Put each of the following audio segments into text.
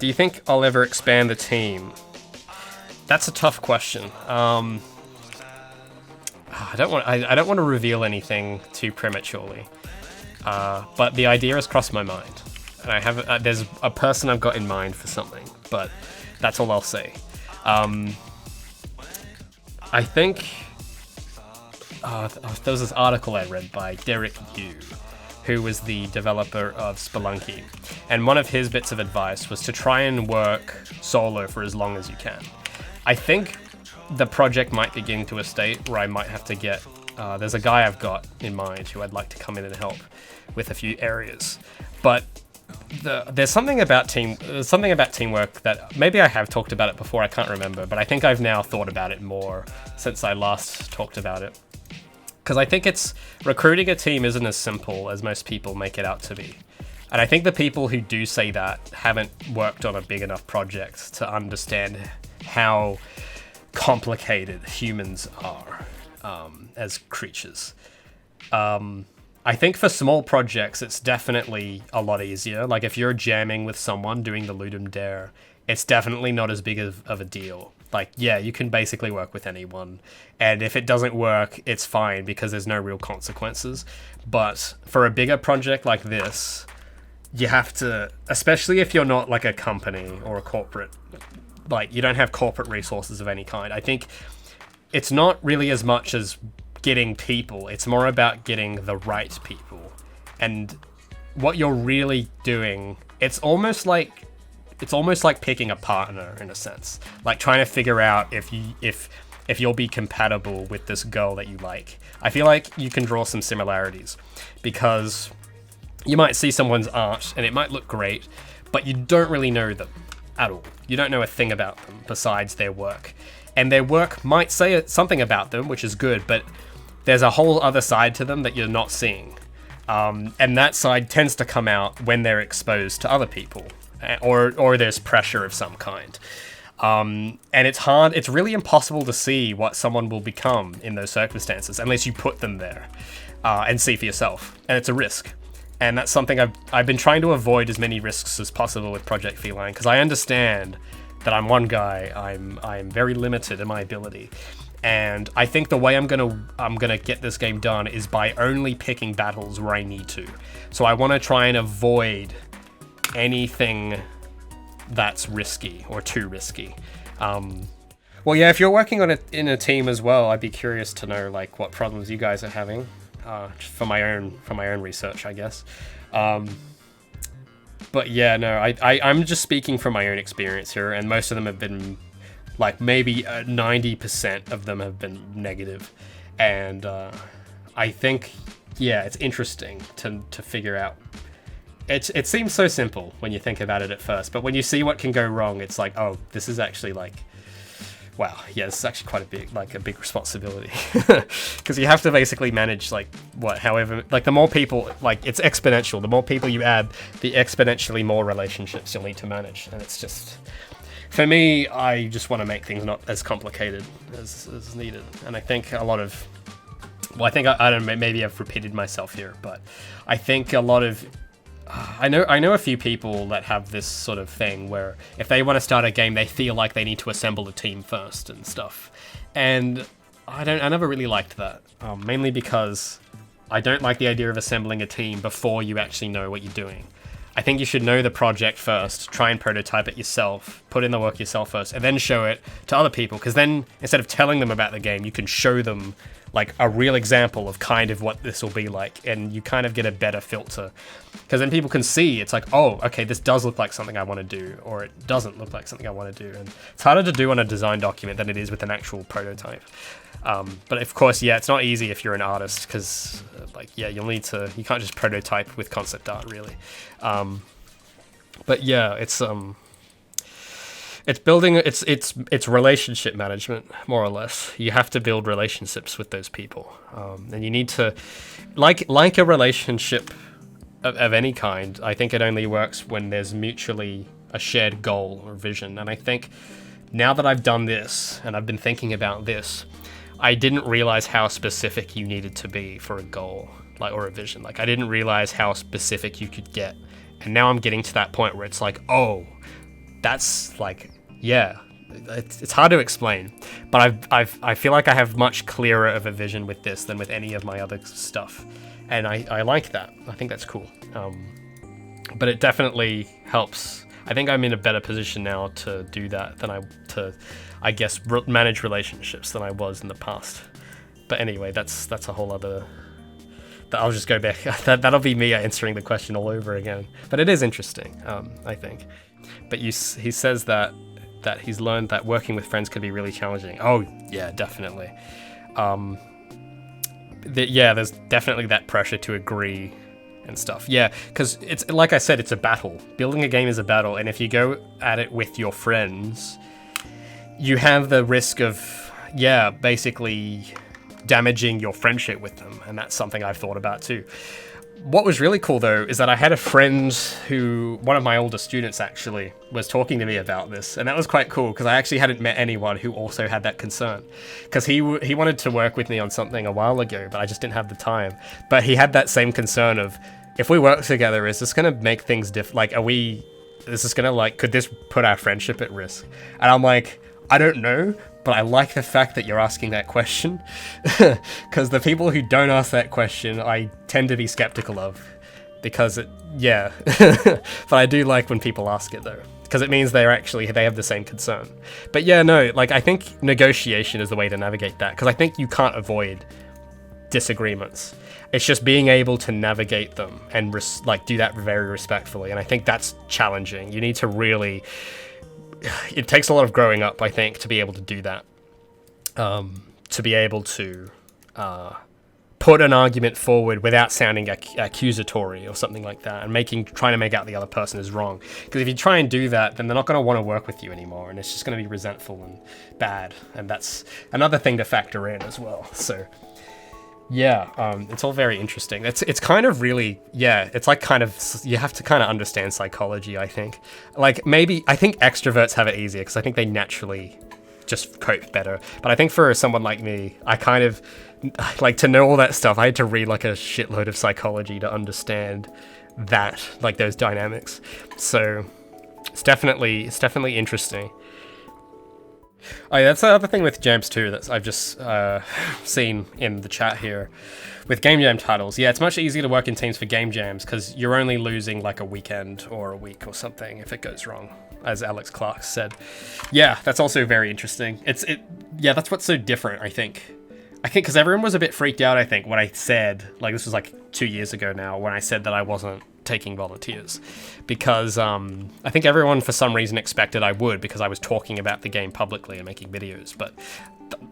Do you think I'll ever expand the team? That's a tough question. I don't want to reveal anything too prematurely. But the idea has crossed my mind, and I have there's a person I've got in mind for something, but that's all I'll say. I think there was this article I read by Derek Yu, who was the developer of Spelunky, and one of his bits of advice was to try and work solo for as long as you can. I think the project might be getting to a state where I might have to get there's a guy I've got in mind who I'd like to come in and help with a few areas, but there's something about teamwork that maybe I have talked about it before, I can't remember, but I think I've now thought about it more since I last talked about it. Because I think recruiting a team isn't as simple as most people make it out to be. And I think the people who do say that haven't worked on a big enough project to understand how complicated humans are as creatures. I think for small projects, it's definitely a lot easier. Like if you're jamming with someone doing the Ludum Dare, it's definitely not as big of a deal. Like, yeah, you can basically work with anyone. And if it doesn't work, it's fine because there's no real consequences. But for a bigger project like this, you have to, especially if you're not like a company or a corporate, like you don't have corporate resources of any kind. I think it's not really as much as getting people, it's more about getting the right people. And what you're really doing, it's almost like picking a partner in a sense, like trying to figure out if you'll be compatible with this girl that you like. I feel like you can draw some similarities because you might see someone's art and it might look great, but you don't really know them at all. You don't know a thing about them besides their work, and their work might say something about them, which is good, but there's a whole other side to them that you're not seeing. And that side tends to come out when they're exposed to other people, or there's pressure of some kind. And it's really impossible to see what someone will become in those circumstances unless you put them there and see for yourself. And it's a risk. And that's something I've been trying to avoid as many risks as possible with Project Feline, because I understand that I'm one guy, I'm very limited in my ability. And I think the way I'm gonna get this game done is by only picking battles where I need to. So I want to try and avoid anything that's risky or too risky. Well, yeah, if you're working on it in a team as well, I'd be curious to know like what problems you guys are having for my own research, I guess. But yeah, no, I'm just speaking from my own experience here, and most of them have been like maybe 90% of them have been negative. And I think, yeah, it's interesting to figure out. It seems so simple when you think about it at first, but when you see what can go wrong, it's like, oh, this is actually like, wow, yeah, this is actually quite a big responsibility. Because you have to basically manage however, the more people, it's exponential. The more people you add, the exponentially more relationships you'll need to manage. And it's just, for me, I just want to make things not as complicated as needed. And I think a lot of, I don't know, maybe I've repeated myself here, but I think a lot of, I know a few people that have this sort of thing where if they want to start a game, they feel like they need to assemble a team first and stuff. And I never really liked that, mainly because I don't like the idea of assembling a team before you actually know what you're doing. I think you should know the project first, try and prototype it yourself, put in the work yourself first, and then show it to other people. Because then, instead of telling them about the game, you can show them like a real example of kind of what this will be like, and you kind of get a better filter. Because then people can see, it's like, oh, okay, this does look like something I want to do, or it doesn't look like something I want to do. And it's harder to do on a design document than it is with an actual prototype. But of course, yeah, it's not easy if you're an artist, because you can't just prototype with concept art, really. But yeah, it's building, it's relationship management, more or less. You have to build relationships with those people, and you need to, like a relationship of any kind. I think it only works when there's mutually a shared goal or vision. And I think now that I've done this and I've been thinking about this, I didn't realize how specific you needed to be for a goal, or a vision. I didn't realize how specific you could get, and now I'm getting to that point where it's like, oh, that's like, yeah, it's hard to explain, but I feel like I have much clearer of a vision with this than with any of my other stuff, and I like that. I think that's cool. But it definitely helps. I think I'm in a better position now to do that than I guess, manage relationships than I was in the past. But anyway, that's a whole other. I'll just go back. That'll be me answering the question all over again. But it is interesting, I think. But he says that he's learned that working with friends can be really challenging. Oh yeah, definitely. There's definitely that pressure to agree and stuff. Yeah, because it's like I said, it's a battle. Building a game is a battle, and if you go at it with your friends, you have the risk of basically damaging your friendship with them, and that's something I've thought about too. What was really cool though is that I had a friend one of my older students actually, was talking to me about this, and that was quite cool because I actually hadn't met anyone who also had that concern. Because he wanted to work with me on something a while ago, but I just didn't have the time. But he had that same concern of, if we work together, is this going to make things like, is this going to like, could this put our friendship at risk? And I'm like, I don't know, but I like the fact that you're asking that question, because the people who don't ask that question, I tend to be skeptical of, because but I do like when people ask it though, because it means they have the same concern. But yeah, no, like I think negotiation is the way to navigate that, because I think you can't avoid disagreements. It's just being able to navigate them and do that very respectfully, and I think that's challenging. You need to really. It takes a lot of growing up, I think, to be able to do that. To be able to put an argument forward without sounding accusatory or something like that, and trying to make out the other person is wrong. Because if you try and do that, then they're not going to want to work with you anymore, and it's just going to be resentful and bad. And that's another thing to factor in as well. So, it's all very interesting. It's kind of really, it's like kind of, you have to kind of understand psychology, I think. Like maybe, I think extroverts have it easier because I think they naturally just cope better. But I think for someone like me, I kind of, like to know all that stuff, I had to read like a shitload of psychology to understand that, like those dynamics. So it's definitely interesting. Oh, yeah, that's the other thing with jams too that I've just seen in the chat here with game jam titles. Yeah, it's much easier to work in teams for game jams because you're only losing like a weekend or a week or something if it goes wrong, as Alex Clark said. Yeah, that's also very interesting. That's what's so different, I think. Because everyone was a bit freaked out, I think, when I said, like this was like 2 years ago now, when I said that I wasn't taking volunteers, because I think everyone for some reason expected I would, because I was talking about the game publicly and making videos, but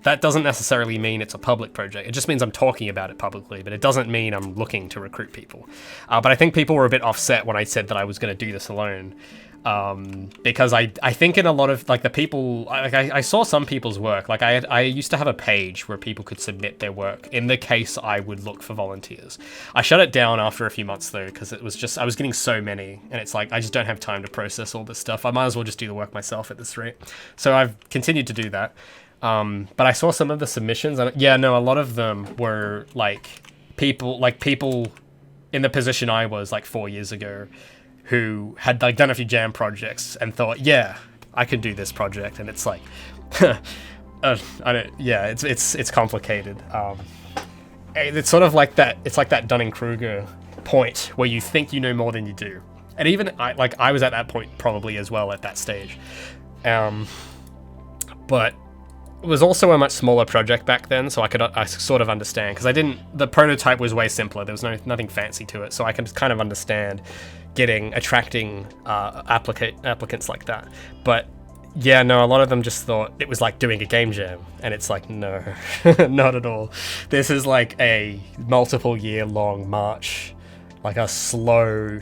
that doesn't necessarily mean it's a public project. It just means I'm talking about it publicly, but it doesn't mean I'm looking to recruit people. But I think people were a bit offset when I said that I was going to do this alone. Because I think in a lot of like the people, like I saw some people's work. Like I used to have a page where people could submit their work in the case I would look for volunteers. I shut it down after a few months though, because it was just, I was getting so many, and it's like I just don't have time to process all this stuff. I might as well just do the work myself at this rate. So I've continued to do that. But I saw some of the submissions, and a lot of them were like people in the position I was like 4 years ago, who had like done a few jam projects and thought, I can do this project, and it's like, it's complicated. It's sort of like that. It's like that Dunning-Kruger point where you think you know more than you do, and even I was at that point probably as well at that stage, but it was also a much smaller project back then, so I sort of understand, because the prototype was way simpler. There was nothing fancy to it, so I can kind of understand attracting applicants like that. But a lot of them just thought it was like doing a game jam, and it's like, no, not at all. This is like a multiple year long march, like a slow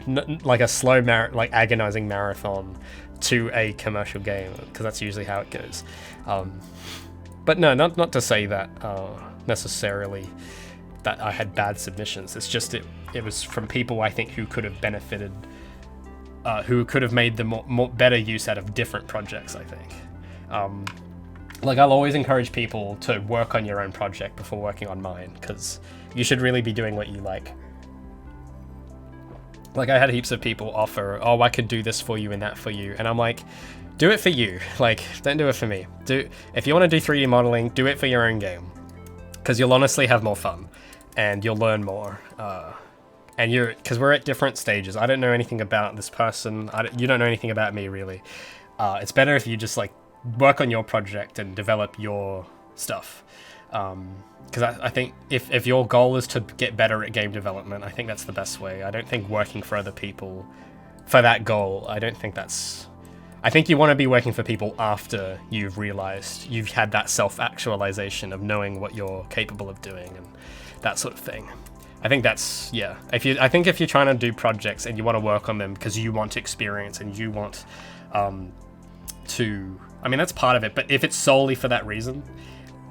agonizing marathon to a commercial game, because that's usually how it goes. But no, not to say that necessarily that I had bad submissions. It's just it was from people I think who could have benefited, who could have made the more better use out of different projects, I think. I'll always encourage people to work on your own project before working on mine, because you should really be doing what you like. Like, I had heaps of people offer, oh, I could do this for you and that for you. And I'm like, do it for you. Like, don't do it for me. If you want to do 3D modeling, do it for your own game. Because you'll honestly have more fun. And you'll learn more. Because we're at different stages. I don't know anything about this person. You don't know anything about me, really. It's better if you just, like, work on your project and develop your stuff. Because I think if your goal is to get better at game development, I think that's the best way. I don't think working for other people for that goal, I think you want to be working for people after you've realized you've had that self-actualization of knowing what you're capable of doing and that sort of thing. I think that's, yeah. I think if you're trying to do projects and you want to work on them because you want experience and you want that's part of it, but if it's solely for that reason,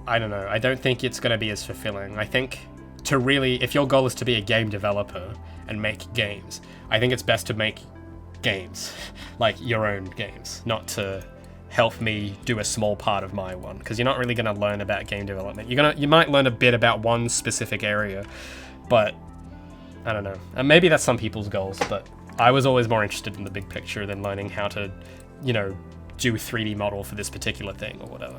I don't know. I don't think it's going to be as fulfilling. I think if your goal is to be a game developer and make games, I think it's best to make games, like your own games, not to help me do a small part of my one, because you're not really going to learn about game development. You might learn a bit about one specific area, but I don't know. And maybe that's some people's goals, but I was always more interested in the big picture than learning how to, do a 3D model for this particular thing or whatever.